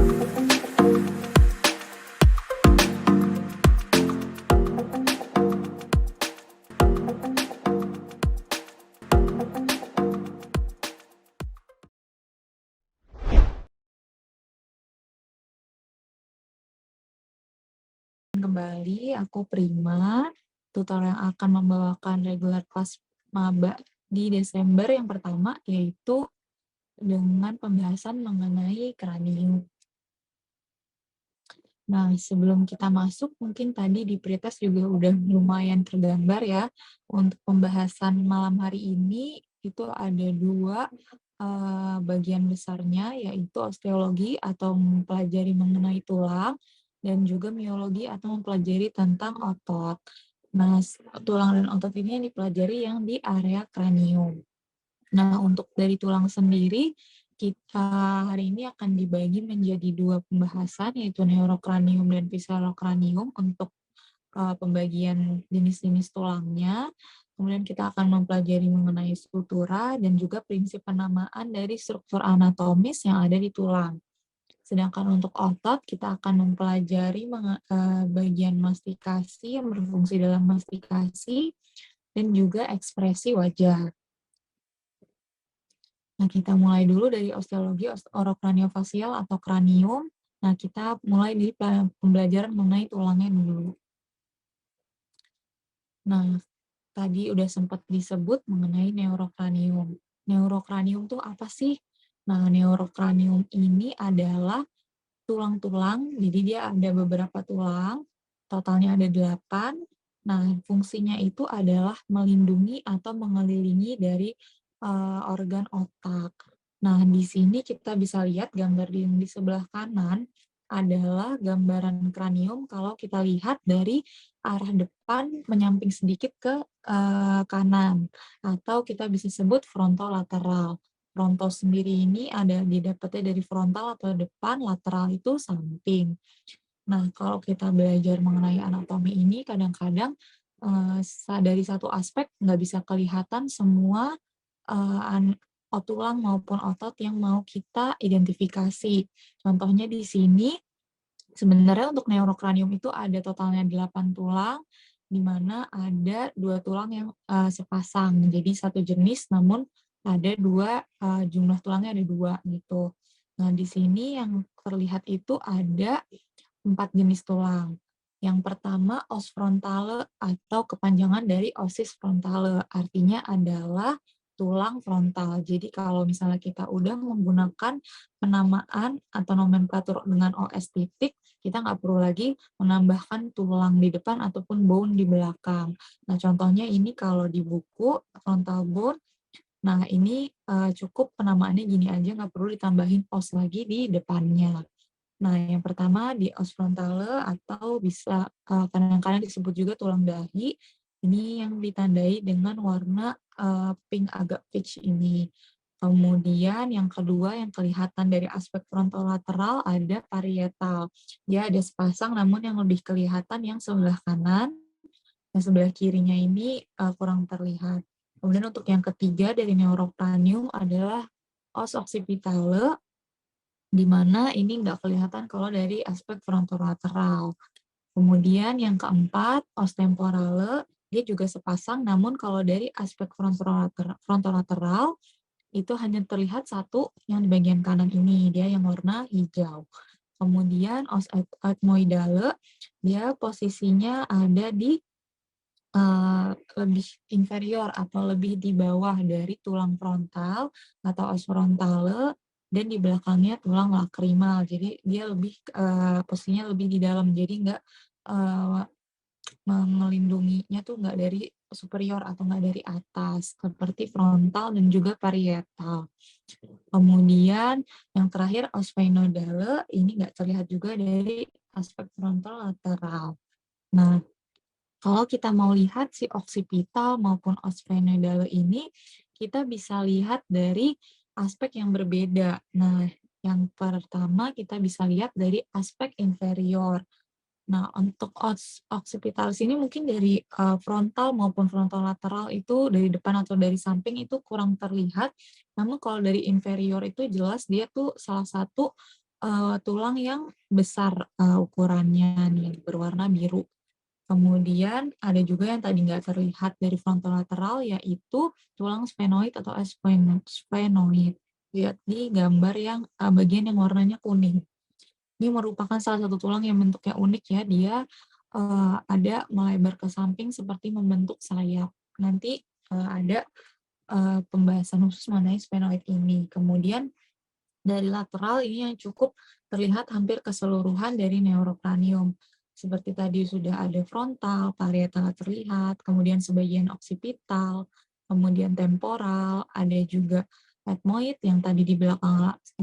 Kembali, aku Prima, tutor yang akan membawakan regular kelas maba di Desember yang pertama, yaitu dengan pembahasan mengenai kranium. Nah, sebelum kita masuk, mungkin tadi di pretest juga udah lumayan tergambar ya. Untuk pembahasan malam hari ini, itu ada dua bagian besarnya, yaitu osteologi atau mempelajari mengenai tulang, dan juga miologi atau mempelajari tentang otot. Nah, tulang dan otot ini yang dipelajari yang di area kranium. Nah, untuk dari tulang sendiri, kita hari ini akan dibagi menjadi dua pembahasan, yaitu neurokranium dan viscerokranium untuk pembagian jenis-jenis tulangnya. Kemudian kita akan mempelajari mengenai struktura dan juga prinsip penamaan dari struktur anatomis yang ada di tulang. Sedangkan untuk otot, kita akan mempelajari bagian mastikasi yang berfungsi dalam mastikasi dan juga ekspresi wajah. Nah, kita mulai dulu dari osteologi orokraniofacial atau kranium. Nah, kita mulai di pembelajaran mengenai tulangnya dulu. Nah, tadi udah sempat disebut mengenai neurokranium. Neurokranium tuh apa sih? Nah, neurokranium ini adalah tulang-tulang, jadi dia ada beberapa tulang, totalnya ada 8. Nah, fungsinya itu adalah melindungi atau mengelilingi dari organ otak. Nah, di sini kita bisa lihat gambar yang di sebelah kanan adalah gambaran kranium kalau kita lihat dari arah depan menyamping sedikit ke kanan, atau kita bisa sebut frontolateral. Frontal sendiri ini ada didapatnya dari frontal atau depan, lateral itu samping. Nah, kalau kita belajar mengenai anatomi ini kadang-kadang dari satu aspek nggak bisa kelihatan semua tulang maupun otot yang mau kita identifikasi. Contohnya di sini, sebenarnya untuk neurokranium itu ada totalnya 8 tulang, di mana ada 2 tulang yang sepasang. Jadi satu jenis namun ada 2 jumlah tulangnya ada 2 gitu. Nah, di sini yang terlihat itu ada 4 jenis tulang. Yang pertama os frontale atau kepanjangan dari osis frontale, artinya adalah tulang frontal. Jadi kalau misalnya kita udah menggunakan penamaan atau nomenklatur dengan OS titik, kita nggak perlu lagi menambahkan tulang di depan ataupun bone di belakang. Nah, contohnya ini kalau di buku frontal bone, nah ini cukup penamaannya gini aja, nggak perlu ditambahin os lagi di depannya. Nah, yang pertama di os frontale atau bisa kadang-kadang disebut juga tulang dahi. Ini yang ditandai dengan warna pink agak peach ini. Kemudian yang kedua yang kelihatan dari aspek frontolateral ada parietal. Dia ada sepasang namun yang lebih kelihatan yang sebelah kanan, yang sebelah kirinya ini kurang terlihat. Kemudian untuk yang ketiga dari neurokranium adalah os occipitale, di mana ini nggak kelihatan kalau dari aspek frontolateral. Kemudian yang keempat, os temporale, dia juga sepasang, namun kalau dari aspek frontolateral itu hanya terlihat satu yang di bagian kanan ini, dia yang warna hijau. Kemudian os ethmoidale, dia posisinya ada di lebih inferior atau lebih di bawah dari tulang frontal atau os frontale dan di belakangnya tulang lakrimal. Jadi dia lebih posisinya lebih di dalam. Jadi nggak eee, melindunginya tuh nggak dari superior atau nggak dari atas seperti frontal dan juga parietal. Kemudian yang terakhir os sphenoidale ini nggak terlihat juga dari aspek frontal lateral. Nah, kalau kita mau lihat si oksipital maupun osphenodale ini, kita bisa lihat dari aspek yang berbeda. Nah, yang pertama kita bisa lihat dari aspek inferior. Nah, untuk occipitalis ini mungkin dari frontal maupun frontal lateral itu dari depan atau dari samping itu kurang terlihat. Namun kalau dari inferior itu jelas dia tuh salah satu tulang yang besar, ukurannya nih, berwarna biru. Kemudian ada juga yang tadi nggak terlihat dari frontal lateral, yaitu tulang sphenoid atau sphenoid. Lihat di gambar yang bagian yang warnanya kuning. Ini merupakan salah satu tulang yang bentuknya unik ya, dia ada melebar ke samping seperti membentuk sayap. Nanti ada pembahasan khusus mengenai sphenoid ini. Kemudian dari lateral ini yang cukup terlihat hampir keseluruhan dari neurocranium. Seperti tadi sudah ada frontal, parietal terlihat, kemudian sebagian occipital, kemudian temporal, ada juga ethmoid yang tadi di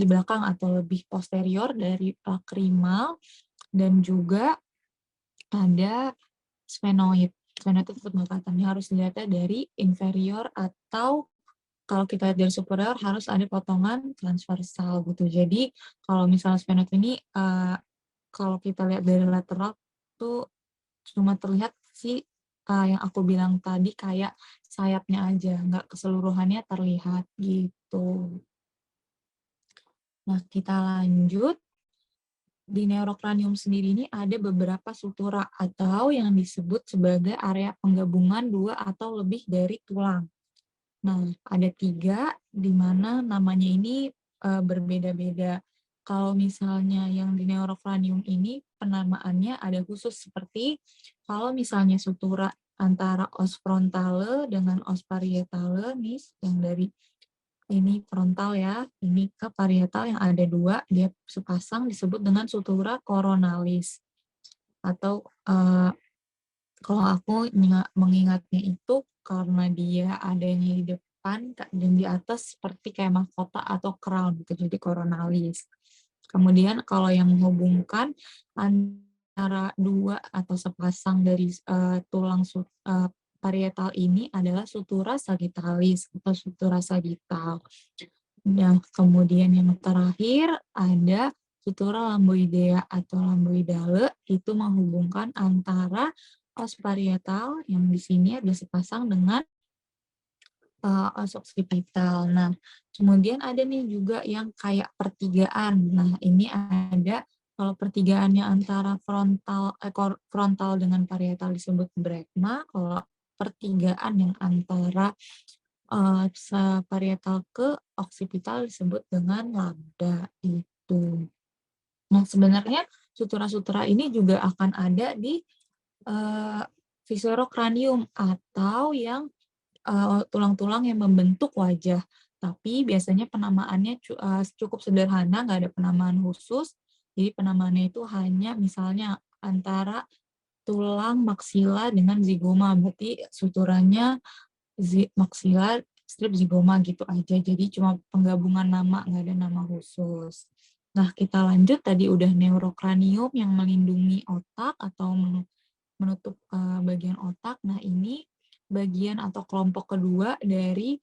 belakang atau lebih posterior dari lacrimal, dan juga ada sphenoid. Sphenoid itu pendekatannya harus dilihatnya dari inferior, atau kalau kita lihat dari superior harus ada potongan transversal gitu. Jadi kalau misalnya sphenoid ini kalau kita lihat dari lateral tuh cuma terlihat sih yang aku bilang tadi kayak sayapnya aja, nggak keseluruhannya terlihat gitu. Nah, kita lanjut. Di neurocranium sendiri ini ada beberapa sutura atau yang disebut sebagai area penggabungan dua atau lebih dari tulang. Nah, ada 3 di mana namanya ini berbeda-beda. Kalau misalnya yang di neurocranium ini penamaannya ada khusus, seperti kalau misalnya sutura antara os frontale dengan os parietale nih, yang dari ini frontal ya, ini ke parietal yang ada 2, dia sepasang disebut dengan sutura coronalis. Atau kalau aku mengingatnya itu karena dia adanya di depan dan di atas seperti kayak mahkota atau crown gitu, jadi coronalis. Kemudian kalau yang menghubungkan antara 2 atau sepasang dari, parietal ini adalah sutura sagittalis atau sutura sagittal. Nah, kemudian yang terakhir ada sutura lamboidea atau lamboidale, itu menghubungkan antara os parietal yang di sini ada sepasang dengan os occipital. Nah, kemudian ada nih juga yang kayak pertigaan. Nah, ini ada kalau pertigaannya antara frontal dengan parietal disebut brekma, kalau pertigaan yang antara parietal ke occipital disebut dengan lambda, itu. Nah, sebenarnya sutura-sutura ini juga akan ada di viscerocranium atau yang tulang-tulang yang membentuk wajah. Tapi biasanya penamaannya cukup sederhana, nggak ada penamaan khusus. Jadi penamaannya itu hanya misalnya antara tulang maksila dengan zigoma, berarti suturanya maksila strip zigoma gitu aja. Jadi cuma penggabungan nama, nggak ada nama khusus. Nah, kita lanjut, tadi udah neurocranium yang melindungi otak atau menutup bagian otak. Nah, ini bagian atau kelompok kedua dari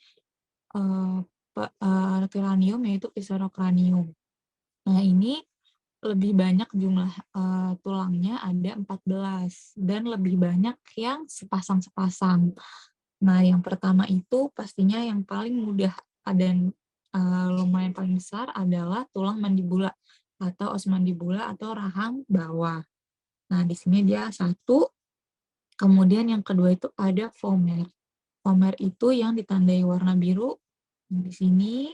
cranium, yaitu viscerocranium. Nah, ini lebih banyak jumlah tulangnya, ada 14, dan lebih banyak yang sepasang-sepasang. Nah, yang pertama itu pastinya yang paling mudah dan lumayan paling besar adalah tulang mandibula atau os mandibula atau rahang bawah. Nah, di sini dia satu. Kemudian yang kedua itu ada vomer. Vomer itu yang ditandai warna biru di sini.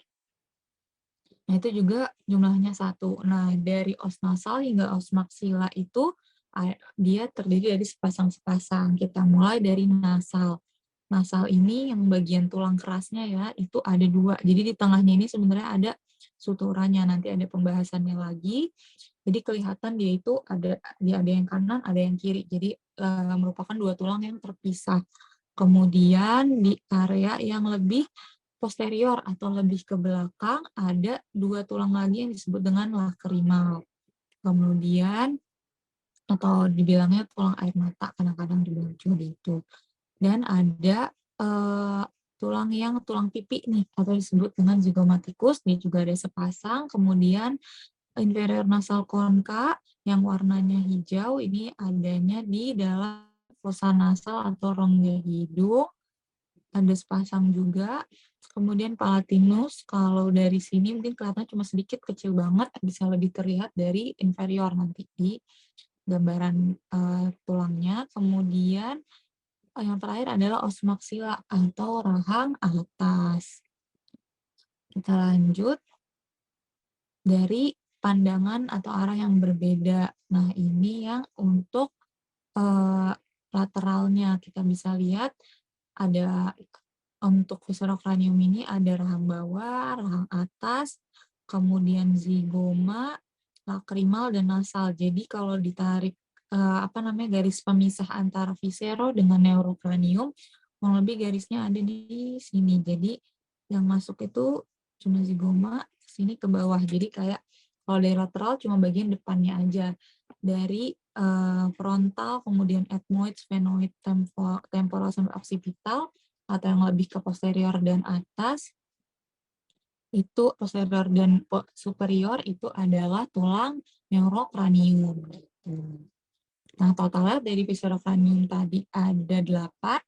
Nah, itu juga jumlahnya satu. Nah, dari os nasal hingga os maksila itu dia terdiri dari sepasang-sepasang. Kita mulai dari nasal. Nasal ini yang bagian tulang kerasnya ya, itu ada 2. Jadi di tengahnya ini sebenarnya ada suturanya, nanti ada pembahasannya lagi. Jadi kelihatan dia itu ada yang kanan, ada yang kiri. Jadi merupakan 2 tulang yang terpisah. Kemudian di area yang lebih posterior atau lebih ke belakang ada 2 tulang lagi yang disebut dengan lacrimal. Kemudian atau dibilangnya tulang air mata, kadang-kadang dibilang juga itu. Dan ada tulang pipi nih atau disebut dengan zygomaticus, dia juga ada sepasang. Kemudian inferior nasal concha yang warnanya hijau, ini adanya di dalam fossa nasal atau rongga hidung. ada sepasang juga. Kemudian palatinus, kalau dari sini mungkin kelihatan cuma sedikit, kecil banget, bisa lebih terlihat dari inferior nanti di gambaran, tulangnya. Kemudian, yang terakhir adalah os maxilla atau rahang atas. Kita lanjut dari pandangan atau arah yang berbeda. Nah, ini yang untuk, eee, lateralnya. Kita bisa lihat ada untuk viscerocranium ini ada rahang bawah, rahang atas, kemudian zigoma, lakrimal, dan nasal. Jadi kalau ditarik, apa namanya, garis pemisah antara viscero dengan neurocranium, kurang lebih garisnya ada di sini. Jadi yang masuk itu cuma zigoma, ke sini ke bawah. Jadi kayak kalau dari lateral cuma bagian depannya aja. Dari, frontal, kemudian ethmoid, sphenoid, temporal, sampai occipital, atau yang lebih ke posterior dan atas, itu posterior dan superior itu adalah tulang neurocranium, gitu. Nah, totalnya dari viscerocranium tadi ada 8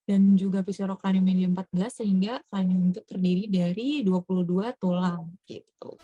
dan juga viscerocranium yang 14, sehingga cranium itu terdiri dari 22 tulang, gitu.